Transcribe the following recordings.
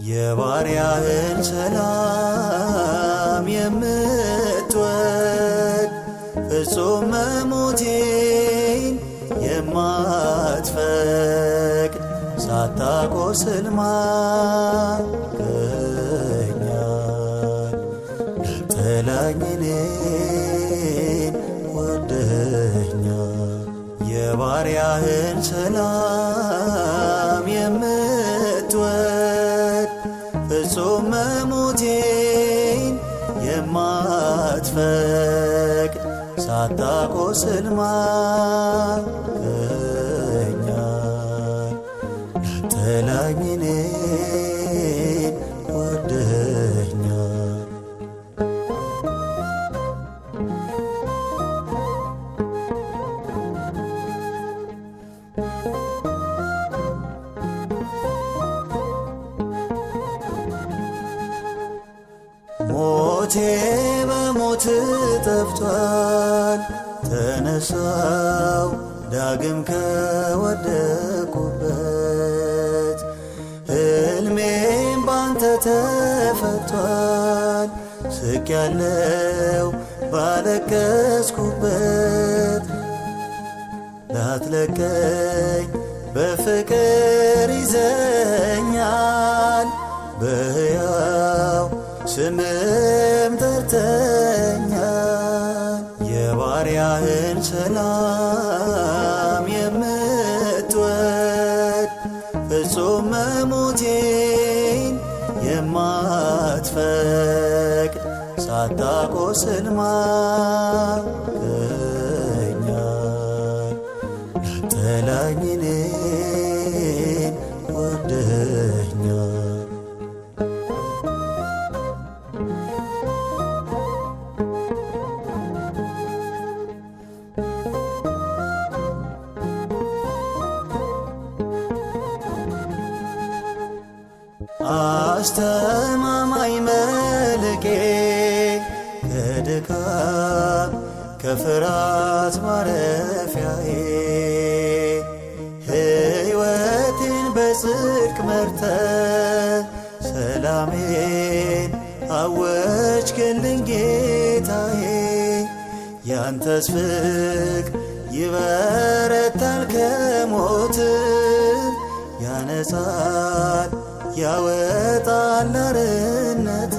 የባሪያህን ሰላም የምትወድ ፍጹም መሞቴን የማትፈቅድ ሳታቆስል ማርከኛል። ልትጠላኝ እኔን ወደኸኛል። የባሪያህን ሰላም የምትወድ ፍጹም መሞቴን የማትፈቅድ ሳታቆስል ማርከኛል። ልትጠላኝ እኔን ወደኸኛል። ሞቴ በሞት ጠፍቷል፣ ተነሳው ዳግም ከወደኩበት። ሕልሜም ባንተ ተፈቷል፣ ስቄያለሁ ባለቀስኩበት። ላትለቀኝ በፍቅር ይዘኛል፣ በሕያው ስምም ጠርተኛል። የባሪያህን ሰላም የምትወድ ፍጹም መሞቴን የማትፈቅድ ሳታቆስል ማርከኛል። ልትጠላኝ እኔን ወደኸኛል። አስተማማኝ መልቄ ከድካም ከፍርሃት ማረፊያዬ ሕይወቴን በጽድቅ መርተ ሰላሜን አወጅክልኝ ጌታዬ። ያንተስ ፍቅር ይበረታል ከሞት ያነጻል ያወጣል አርነት።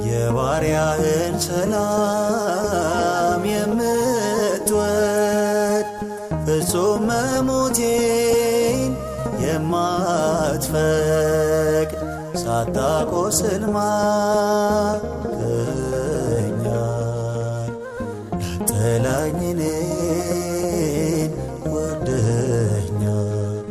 የባሪያህን ሰላም የምትወድ ፍጹም መሞቴን የማትፈቅድ ሳታቆስል ማርከኛል። ልትጠላኝ እኔን ወደኸኛል።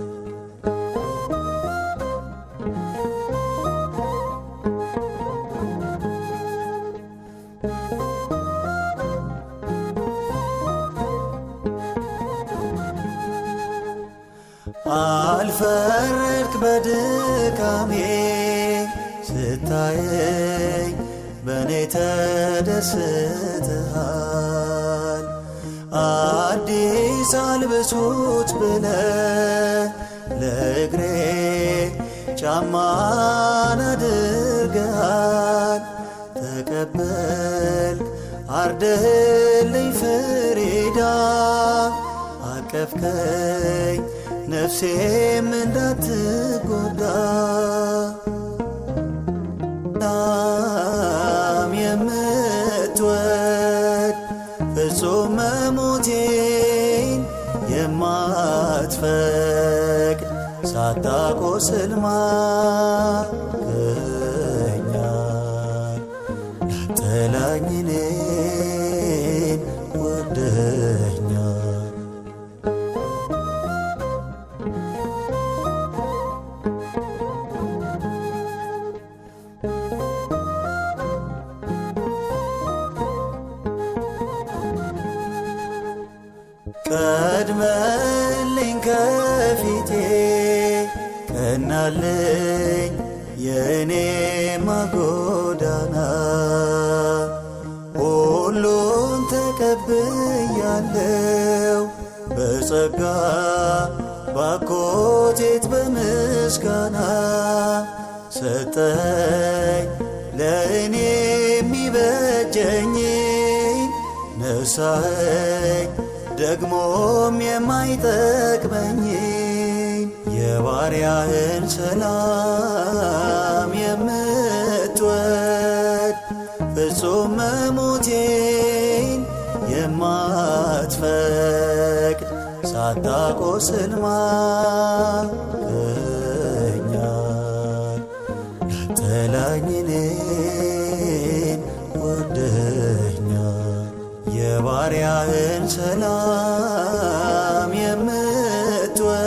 አልፈረድክ በድካሜ ስታየኝ በእኔ ተደስተሃል። አዲስ አልብሱት ብለ ለእግሬ ጫማን አድርገሃል። ተቀበልክ አርደህልኝ ፍሪዳ አቀፍከኝ ነፍሴም እንዳትጎዳ። ሰላም የምትወድ ፍጹም መሞቴን የማትፈቅድ ሳታቆስል ማርከኛል። ልትጠላኝ እኔን ወደኸኛል። ቀድመልኝ ከፊቴ ቀናልኝ የኔማ ጎዳና ሁሉን ተቀብያለው በጸጋ ባኮቴት በምስጋና ሰጠኝ ለእኔ የሚበጀኝ ነሳኸኝ ደግሞም የማይጠቅመኝ የባሪያህን ሰላም የምትወድ ፍጹም መሞቴን የማትፈቅድ ሳታቆስል ማርከኛል። ጠላኝ እኔን ወደኸኛል። የባሪያህን ሰላም የምትወድ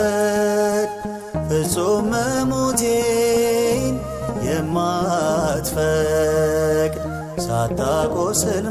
ፍጹም መሞቴን የማትፈቅድ ሳታቆስል